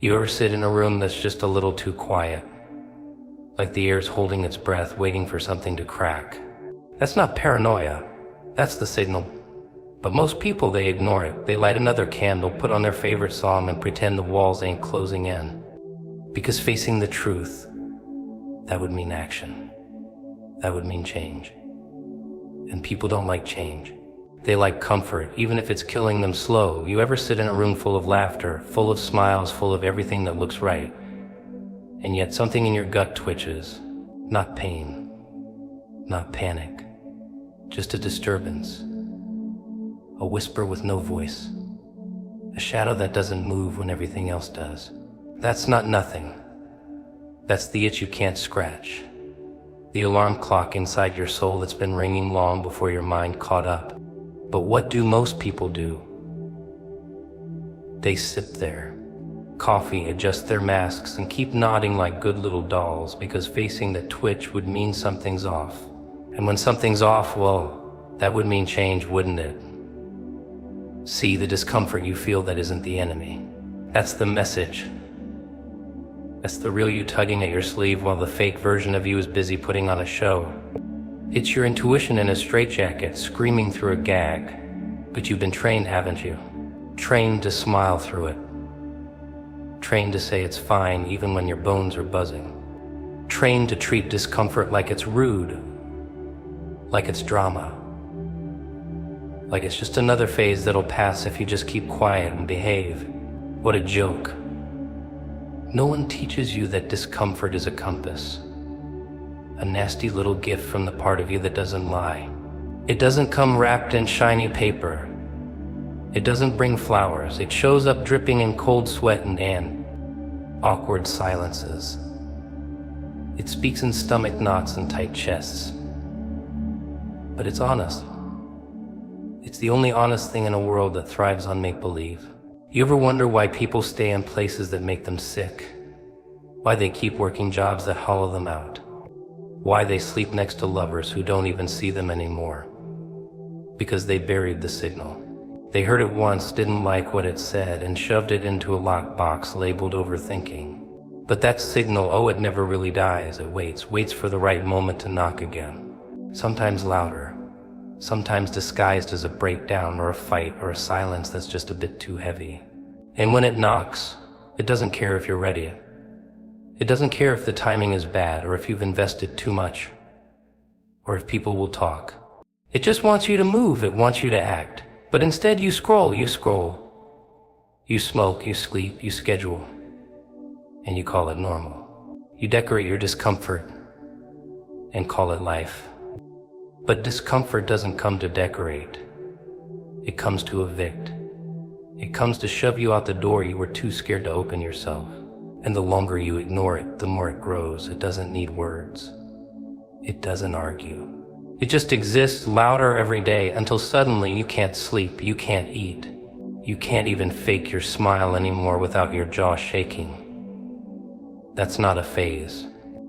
You ever sit in a room that's just a little too quiet? Like the air's holding its breath, waiting for something to crack. That's not paranoia. That's the signal. But most people, they ignore it. They light another candle, put on their favorite song, and pretend the walls ain't closing in. Because facing the truth, that would mean action. That would mean change. And people don't like change. They like comfort, even if it's killing them slow. You ever sit in a room full of laughter, full of smiles, full of everything that looks right, and yet something in your gut twitches? Not pain, not panic, just a disturbance. A whisper with no voice. A shadow that doesn't move when everything else does. That's not nothing. That's the itch you can't scratch. The alarm clock inside your soul that's been ringing long before your mind caught up. But what do most people do? They sit there, coffee, adjust their masks, and keep nodding like good little dolls, because facing the twitch would mean something's off. And when something's off, well, that would mean change, wouldn't it? See, the discomfort you feel, that isn't the enemy. That's the message. That's the real you tugging at your sleeve while the fake version of you is busy putting on a show. It's your intuition in a straitjacket, screaming through a gag. But you've been trained, haven't you? Trained to smile through it. Trained to say it's fine even when your bones are buzzing. Trained to treat discomfort like it's rude, like it's drama. Like it's just another phase that'll pass if you just keep quiet and behave. What a joke. No one teaches you that discomfort is a compass. A nasty little gift from the part of you that doesn't lie. It doesn't come wrapped in shiny paper. It doesn't bring flowers. It shows up dripping in cold sweat and awkward silences. It speaks in stomach knots and tight chests. But it's honest. It's the only honest thing in a world that thrives on make-believe. You ever wonder why people stay in places that make them sick? Why they keep working jobs that hollow them out? Why they sleep next to lovers who don't even see them anymore? Because they buried the signal. They heard it once, didn't like what it said, and shoved it into a lockbox labeled overthinking. But that signal, oh, it never really dies. It waits for the right moment to knock again. Sometimes louder, sometimes disguised as a breakdown or a fight or a silence that's just a bit too heavy. And when it knocks, it doesn't care if you're ready. It doesn't care if the timing is bad or if you've invested too much or if people will talk. It just wants you to move, it wants you to act. But instead you scroll. You smoke, you sleep, you schedule, and you call it normal. You decorate your discomfort and call it life. But discomfort doesn't come to decorate. It comes to evict. It comes to shove you out the door you were too scared to open yourself. And the longer you ignore it, the more it grows. It doesn't need words. It doesn't argue. It just exists louder every day until suddenly you can't sleep, you can't eat. You can't even fake your smile anymore without your jaw shaking. That's not a phase.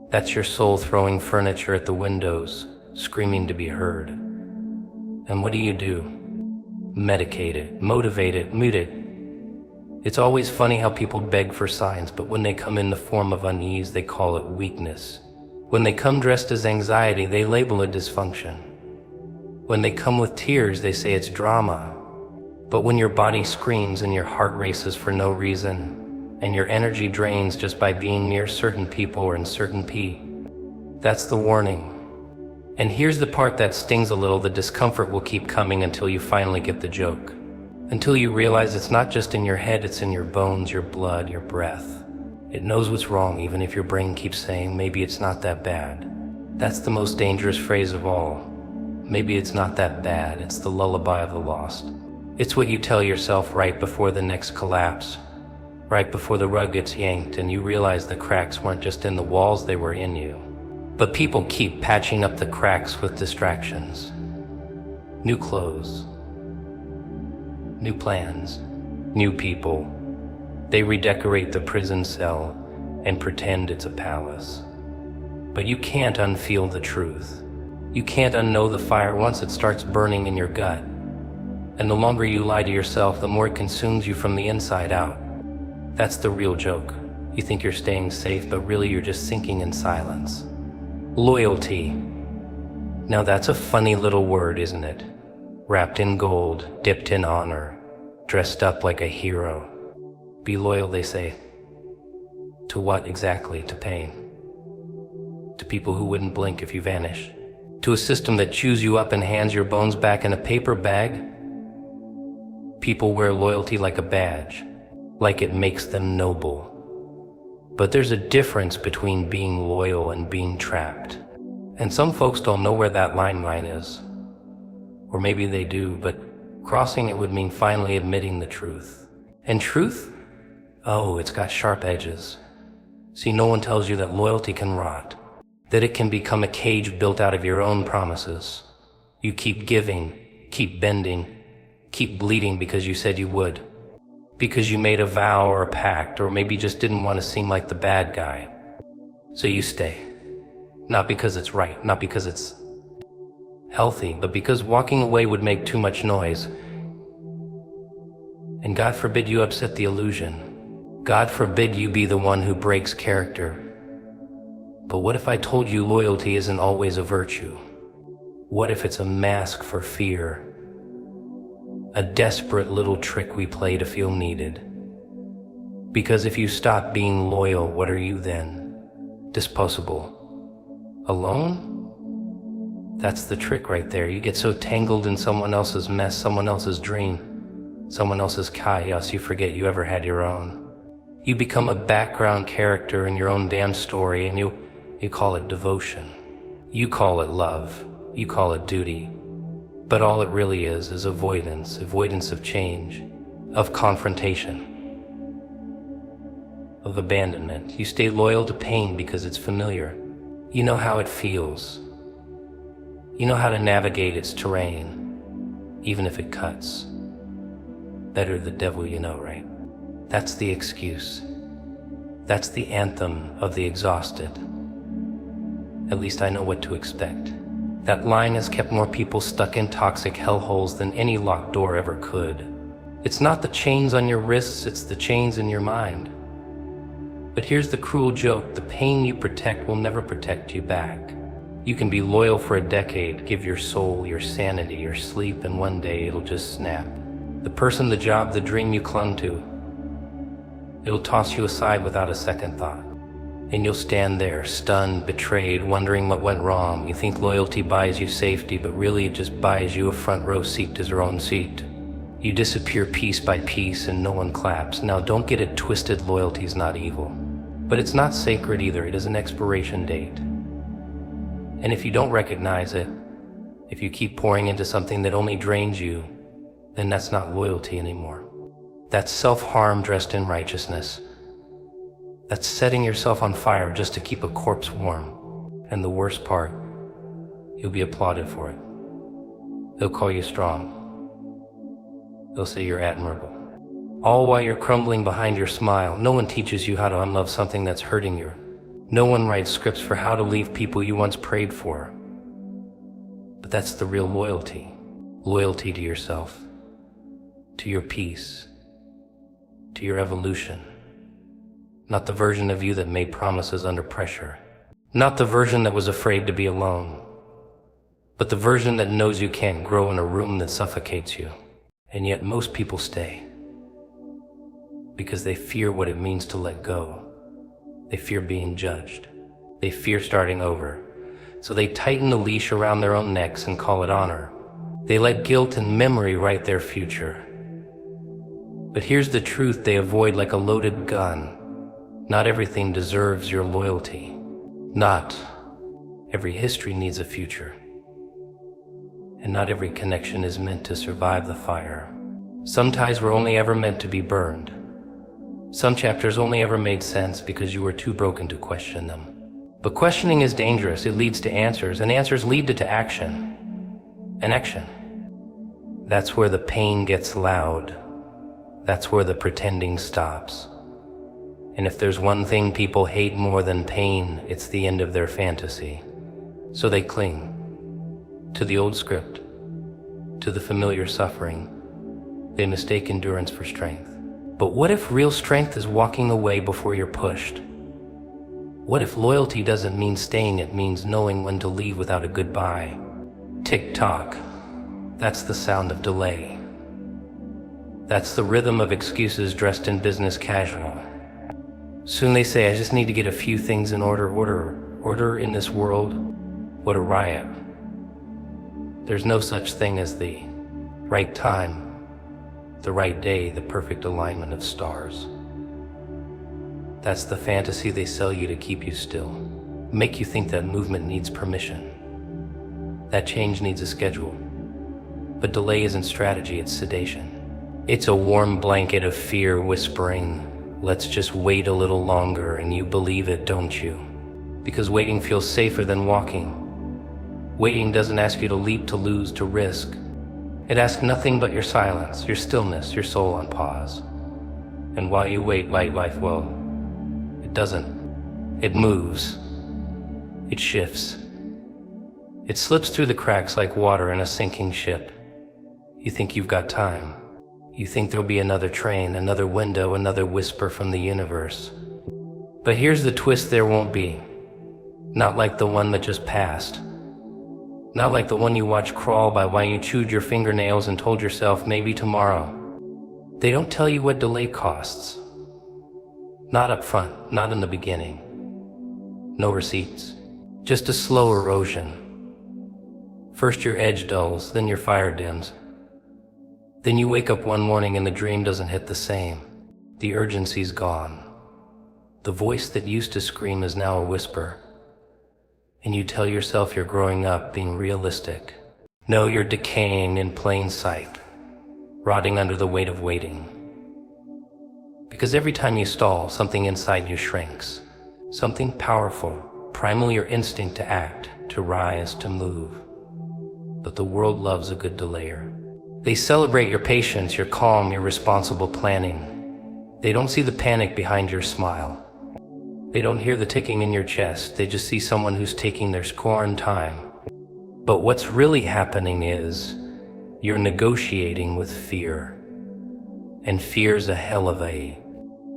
That's your soul throwing furniture at the windows, screaming to be heard. And what do? Medicate it, motivate it, mute it. It's always funny how people beg for signs, but when they come in the form of unease, they call it weakness. When they come dressed as anxiety, they label it dysfunction. When they come with tears, they say it's drama. But when your body screams and your heart races for no reason, and your energy drains just by being near certain people or in certain pee, that's the warning. And here's the part that stings a little: the discomfort will keep coming until you finally get the joke. Until you realize it's not just in your head, it's in your bones, your blood, your breath. It knows what's wrong, even if your brain keeps saying, maybe it's not that bad. That's the most dangerous phrase of all. Maybe it's not that bad. It's the lullaby of the lost. It's what you tell yourself right before the next collapse, right before the rug gets yanked and you realize the cracks weren't just in the walls, they were in you. But people keep patching up the cracks with distractions. New clothes, new plans, new people. They redecorate the prison cell and pretend it's a palace. But you can't unfeel the truth. You can't unknow the fire once it starts burning in your gut. And the longer you lie to yourself, the more it consumes you from the inside out. That's the real joke. You think you're staying safe, but really you're just sinking in silence. Loyalty. Now that's a funny little word, isn't it? Wrapped in gold, dipped in honor, dressed up like a hero. Be loyal, they say. To what exactly? To pain. To people who wouldn't blink if you vanish. To a system that chews you up and hands your bones back in a paper bag. People wear loyalty like a badge, like it makes them noble. But there's a difference between being loyal and being trapped. And some folks don't know where that line is. Or maybe they do, but crossing it would mean finally admitting the truth. And truth? Oh, it's got sharp edges. See, no one tells you that loyalty can rot, that it can become a cage built out of your own promises. You keep giving, keep bending, keep bleeding because you said you would. Because you made a vow or a pact, or maybe just didn't want to seem like the bad guy. So you stay. Not because it's right, not because it's healthy, but because walking away would make too much noise. And God forbid you upset the illusion. God forbid you be the one who breaks character. But what if I told you loyalty isn't always a virtue? What if it's a mask for fear? A desperate little trick we play to feel needed. Because if you stop being loyal, what are you then? Disposable. Alone? That's the trick right there. You get so tangled in someone else's mess, someone else's dream, someone else's chaos, you forget you ever had your own. You become a background character in your own damn story, and you call it devotion. You call it love. You call it duty. But all it really is avoidance of change, of confrontation, of abandonment. You stay loyal to pain because it's familiar. You know how it feels. You know how to navigate its terrain, even if it cuts. Better the devil you know, right? That's the excuse. That's the anthem of the exhausted. At least I know what to expect. That line has kept more people stuck in toxic hellholes than any locked door ever could. It's not the chains on your wrists, it's the chains in your mind. But here's the cruel joke: the pain you protect will never protect you back. You can be loyal for a decade, give your soul, your sanity, your sleep, and one day it'll just snap. The person, the job, the dream you clung to, it'll toss you aside without a second thought. And you'll stand there, stunned, betrayed, wondering what went wrong. You think loyalty buys you safety, but really it just buys you a front row seat to your own seat. You disappear piece by piece and no one claps. Now don't get it twisted, loyalty's not evil. But it's not sacred either, it is an expiration date. And if you don't recognize it, if you keep pouring into something that only drains you, then that's not loyalty anymore. That's self-harm dressed in righteousness. That's setting yourself on fire just to keep a corpse warm. And the worst part, you'll be applauded for it. They'll call you strong. They'll say you're admirable. All while you're crumbling behind your smile. No one teaches you how to unlove something that's hurting you. No one writes scripts for how to leave people you once prayed for. But that's the real loyalty. Loyalty to yourself, to your peace, to your evolution. Not the version of you that made promises under pressure. Not the version that was afraid to be alone. But the version that knows you can't grow in a room that suffocates you. And yet most people stay. Because they fear what it means to let go. They fear being judged. They fear starting over. So they tighten the leash around their own necks and call it honor. They let guilt and memory write their future. But here's the truth they avoid like a loaded gun. Not everything deserves your loyalty. Not every history needs a future. And not every connection is meant to survive the fire. Some ties were only ever meant to be burned. Some chapters only ever made sense because you were too broken to question them. But questioning is dangerous. It leads to answers, and answers lead to action. And action. That's where the pain gets loud. That's where the pretending stops. And if there's one thing people hate more than pain, it's the end of their fantasy. So they cling to the old script, to the familiar suffering. They mistake endurance for strength. But what if real strength is walking away before you're pushed? What if loyalty doesn't mean staying, it means knowing when to leave without a goodbye? Tick-tock. That's the sound of delay. That's the rhythm of excuses dressed in business casual. Soon they say, I just need to get a few things in order. Order in this world? What a riot. There's no such thing as the right time, the right day, the perfect alignment of stars. That's the fantasy they sell you to keep you still, make you think that movement needs permission, that change needs a schedule. But delay isn't strategy, it's sedation. It's a warm blanket of fear whispering, let's just wait a little longer, and you believe it, don't you? Because waiting feels safer than walking. Waiting doesn't ask you to leap, to lose, to risk. It asks nothing but your silence, your stillness, your soul on pause. And while you wait, life, well, it doesn't. It moves. It shifts. It slips through the cracks like water in a sinking ship. You think you've got time. You think there'll be another train, another window, another whisper from the universe. But here's the twist, there won't be. Not like the one that just passed. Not like the one you watched crawl by while you chewed your fingernails and told yourself maybe tomorrow. They don't tell you what delay costs. Not up front, not in the beginning. No receipts, just a slow erosion. First your edge dulls, then your fire dims. Then you wake up one morning and the dream doesn't hit the same. The urgency's gone. The voice that used to scream is now a whisper. And you tell yourself you're growing up, being realistic. No, you're decaying in plain sight, rotting under the weight of waiting. Because every time you stall, something inside you shrinks. Something powerful, primal, your instinct to act, to rise, to move. But the world loves a good delayer. They celebrate your patience, your calm, your responsible planning. They don't see the panic behind your smile. They don't hear the ticking in your chest, they just see someone who's taking their scorn time. But what's really happening is, you're negotiating with fear. And fear's a hell of a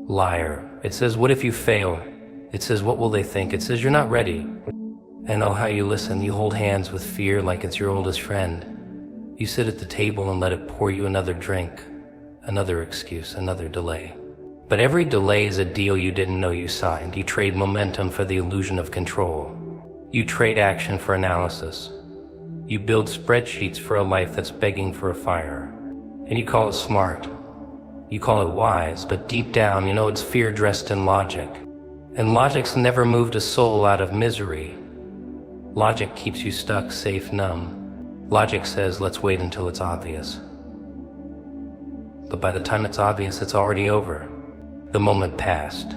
liar. It says, what if you fail? It says, what will they think? It says, you're not ready. And oh, how you listen, you hold hands with fear like it's your oldest friend. You sit at the table and let it pour you another drink, another excuse, another delay. But every delay is a deal you didn't know you signed. You trade momentum for the illusion of control. You trade action for analysis. You build spreadsheets for a life that's begging for a fire. And you call it smart. You call it wise, but deep down, you know it's fear dressed in logic. And logic's never moved a soul out of misery. Logic keeps you stuck, safe, numb. Logic says, let's wait until it's obvious. But by the time it's obvious, it's already over. The moment passed,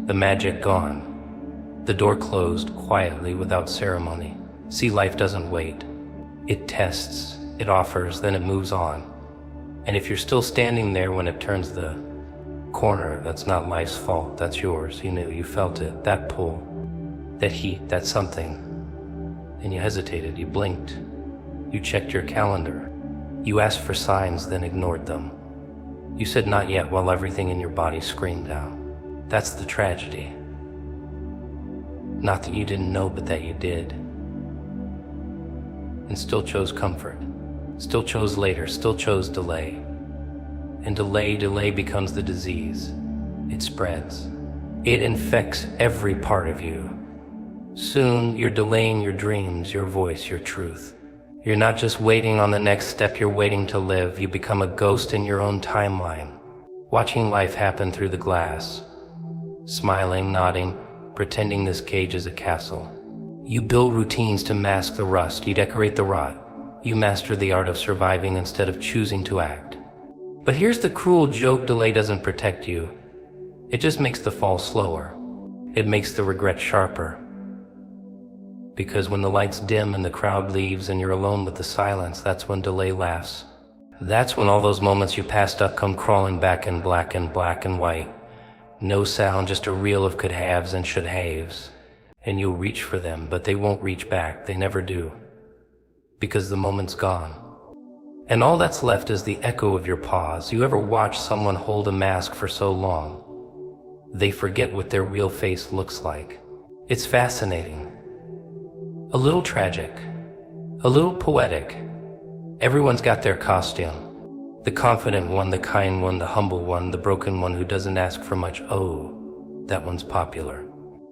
the magic gone. The door closed quietly without ceremony. See, life doesn't wait. It tests, it offers, then it moves on. And if you're still standing there when it turns the corner, that's not life's fault, that's yours. You knew, you felt it, that pull, that heat, that something. And you hesitated, you blinked, you checked your calendar. You asked for signs, then ignored them. You said not yet while everything in your body screamed out. That's the tragedy. Not that you didn't know, but that you did. And still chose comfort. Still chose later, still chose delay. And delay becomes the disease. It spreads. It infects every part of you. Soon you're delaying your dreams, your voice, your truth. You're not just waiting on the next step, you're waiting to live. You become a ghost in your own timeline, watching life happen through the glass, smiling, nodding, pretending this cage is a castle. You build routines to mask the rust, you decorate the rot. You master the art of surviving instead of choosing to act. But here's the cruel joke, delay doesn't protect you. It just makes the fall slower. It makes the regret sharper. Because when the lights dim and the crowd leaves and you're alone with the silence, that's when delay laughs. That's when all those moments you passed up come crawling back in black and white. No sound, just a reel of could haves and should haves. And you'll reach for them, but they won't reach back, they never do. Because the moment's gone. And all that's left is the echo of your pause. You ever watch someone hold a mask for so long, they forget what their real face looks like? It's fascinating. A little tragic. A little poetic. Everyone's got their costume. The confident one, the kind one, the humble one, the broken one who doesn't ask for much. Oh, that one's popular.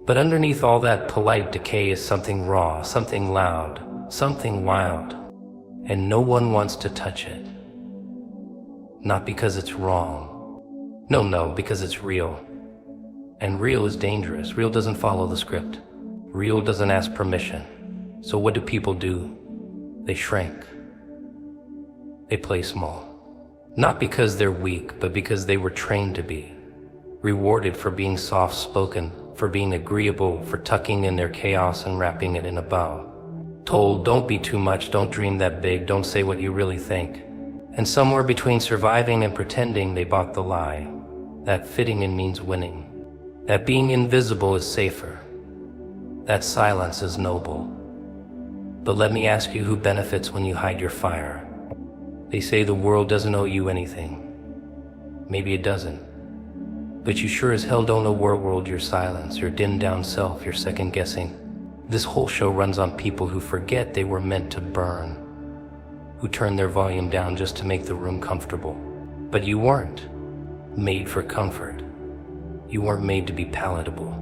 But underneath all that polite decay is something raw, something loud, something wild. And no one wants to touch it. Not because it's wrong. No, because it's real. And real is dangerous. Real doesn't follow the script. Real doesn't ask permission. So what do people do? They shrink. They play small. Not because they're weak, but because they were trained to be. Rewarded for being soft-spoken, for being agreeable, for tucking in their chaos and wrapping it in a bow. Told, don't be too much, don't dream that big, don't say what you really think. And somewhere between surviving and pretending, they bought the lie. That fitting in means winning. That being invisible is safer. That silence is noble. But let me ask you, who benefits when you hide your fire? They say the world doesn't owe you anything. Maybe it doesn't. But you sure as hell don't owe world your silence, your dimmed down self, your second guessing. This whole show runs on people who forget they were meant to burn, who turn their volume down just to make the room comfortable. But you weren't made for comfort. You weren't made to be palatable.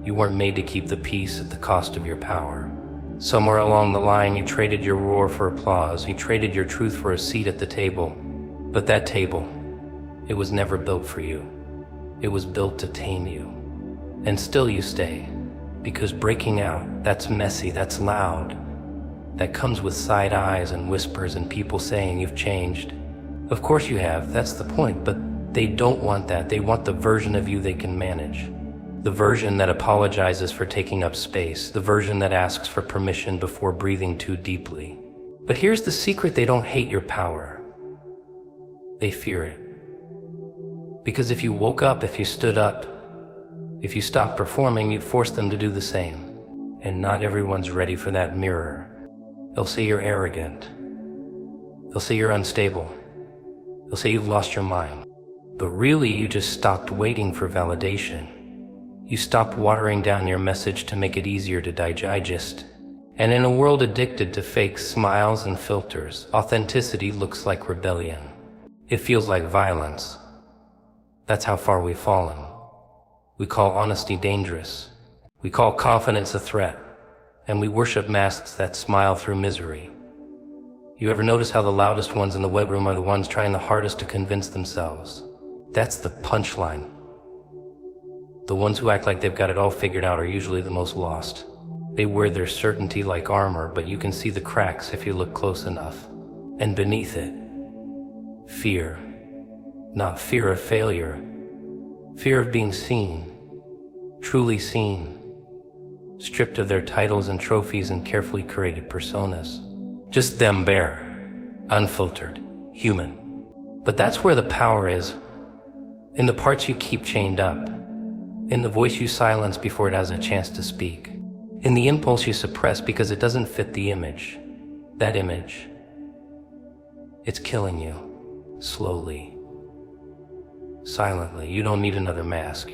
You weren't made to keep the peace at the cost of your power. Somewhere along the line, you traded your roar for applause. You traded your truth for a seat at the table. But that table, it was never built for you. It was built to tame you. And still you stay. Because breaking out, that's messy, that's loud. That comes with side eyes and whispers and people saying you've changed. Of course you have, that's the point, but they don't want that. They want the version of you they can manage. The version that apologizes for taking up space. The version that asks for permission before breathing too deeply. But here's the secret: they don't hate your power. They fear it. Because if you woke up, if you stood up, if you stopped performing, you'd force them to do the same. And not everyone's ready for that mirror. They'll say you're arrogant. They'll say you're unstable. They'll say you've lost your mind. But really, you just stopped waiting for validation. You stopped watering down your message to make it easier to digest. And in a world addicted to fake smiles and filters, authenticity looks like rebellion. It feels like violence. That's how far we've fallen. We call honesty dangerous. We call confidence a threat. And we worship masks that smile through misery. You ever notice how the loudest ones in the web room are the ones trying the hardest to convince themselves? That's the punchline. The ones who act like they've got it all figured out are usually the most lost. They wear their certainty like armor, but you can see the cracks if you look close enough. And beneath it, fear. Not fear of failure. Fear of being seen. Truly seen. Stripped of their titles and trophies and carefully curated personas. Just them bare. Unfiltered. Human. But that's where the power is. In the parts you keep chained up. In the voice you silence before it has a chance to speak. In the impulse you suppress because it doesn't fit the image. That image. It's killing you. Slowly. Silently. You don't need another mask.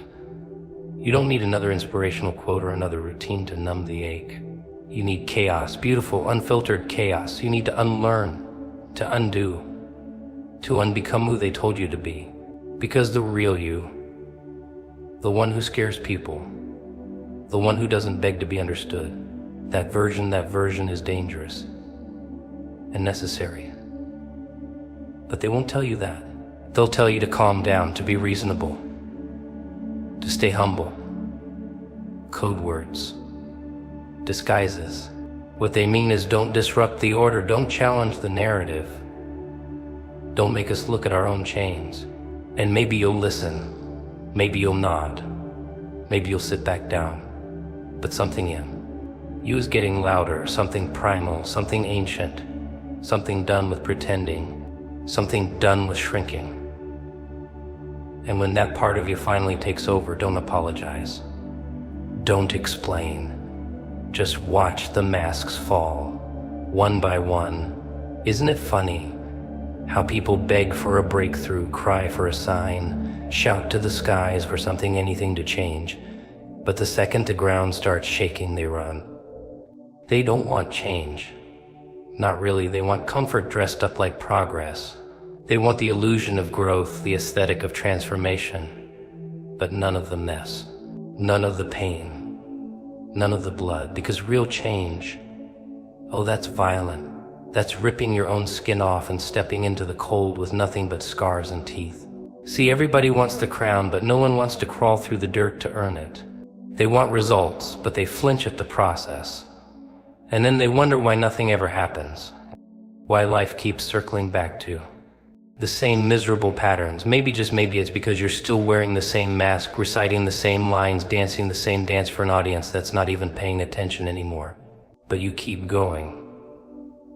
You don't need another inspirational quote or another routine to numb the ache. You need chaos, beautiful, unfiltered chaos. You need to unlearn, to undo, to unbecome who they told you to be. Because the real you, the one who scares people, the one who doesn't beg to be understood, that version is dangerous and necessary. But they won't tell you that. They'll tell you to calm down, to be reasonable, to stay humble. Code words. Disguises. What they mean is don't disrupt the order, don't challenge the narrative. Don't make us look at our own chains. And maybe you'll listen. Maybe you'll nod. Maybe you'll sit back down. But something in you is getting louder, something primal, something ancient, something done with pretending, something done with shrinking. And when that part of you finally takes over, don't apologize. Don't explain. Just watch the masks fall, one by one. Isn't it funny How people beg for a breakthrough, cry for a sign, shout to the skies for something, anything to change. But the second the ground starts shaking, they run. They don't want change. Not really. They want comfort dressed up like progress. They want the illusion of growth, the aesthetic of transformation, but none of the mess, none of the pain, none of the blood, because real change, oh, that's violent. That's ripping your own skin off and stepping into the cold with nothing but scars and teeth. See, everybody wants the crown, but no one wants to crawl through the dirt to earn it. They want results, but they flinch at the process. And then they wonder why nothing ever happens. Why life keeps circling back to the same miserable patterns. Maybe, just maybe, it's because you're still wearing the same mask, reciting the same lines, dancing the same dance for an audience that's not even paying attention anymore. But you keep going.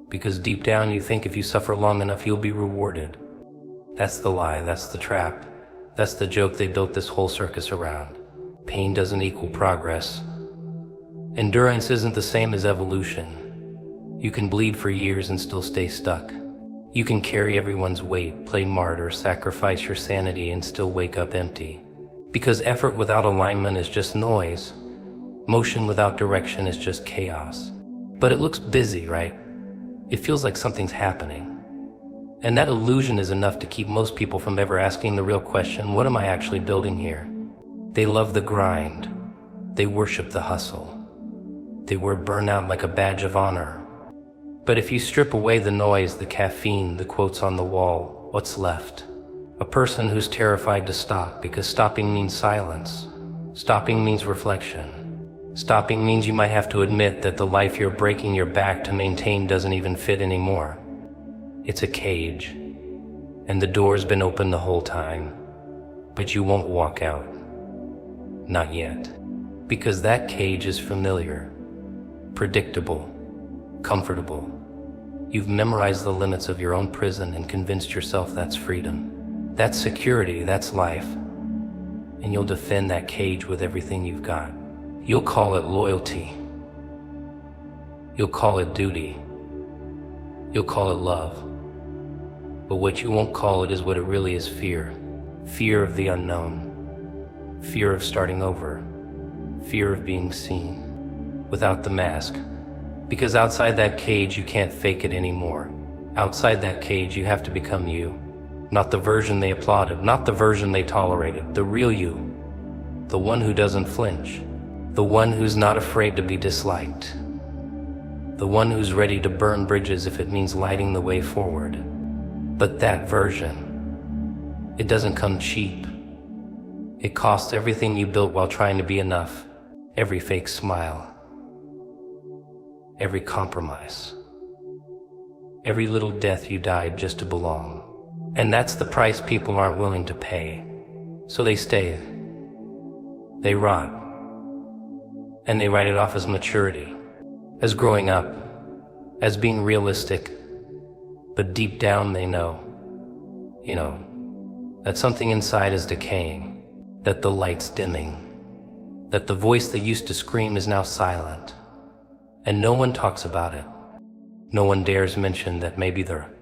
Because deep down you think if you suffer long enough you'll be rewarded. That's the lie, that's the trap. That's the joke they built this whole circus around. Pain doesn't equal progress. Endurance isn't the same as evolution. You can bleed for years and still stay stuck. You can carry everyone's weight, play martyr, sacrifice your sanity and still wake up empty. Because effort without alignment is just noise. Motion without direction is just chaos. But it looks busy, right? It feels like something's happening. And that illusion is enough to keep most people from ever asking the real question, what am I actually building here? They love the grind. They worship the hustle. They wear burnout like a badge of honor. But if you strip away the noise, the caffeine, the quotes on the wall, what's left? A person who's terrified to stop, because stopping means silence. Stopping means reflection. Stopping means you might have to admit that the life you're breaking your back to maintain doesn't even fit anymore. It's a cage, and the door's been open the whole time, but you won't walk out. Not yet. Because that cage is familiar, predictable, comfortable. You've memorized the limits of your own prison and convinced yourself that's freedom. That's security, that's life. And you'll defend that cage with everything you've got. You'll call it loyalty. You'll call it duty. You'll call it love. But what you won't call it is what it really is: fear. Fear of the unknown. Fear of starting over. Fear of being seen without the mask. Because outside that cage you can't fake it anymore. Outside that cage you have to become you. Not the version they applauded, not the version they tolerated, the real you. The one who doesn't flinch. The one who's not afraid to be disliked. The one who's ready to burn bridges if it means lighting the way forward. But that version, it doesn't come cheap. It costs everything you built while trying to be enough. Every fake smile. Every compromise. Every little death you died just to belong. And that's the price people aren't willing to pay. So they stay. They rot. And they write it off as maturity, as growing up, as being realistic. But deep down they know, that something inside is decaying, that the light's dimming, that the voice that used to scream is now silent. And no one talks about it. No one dares mention that maybe they're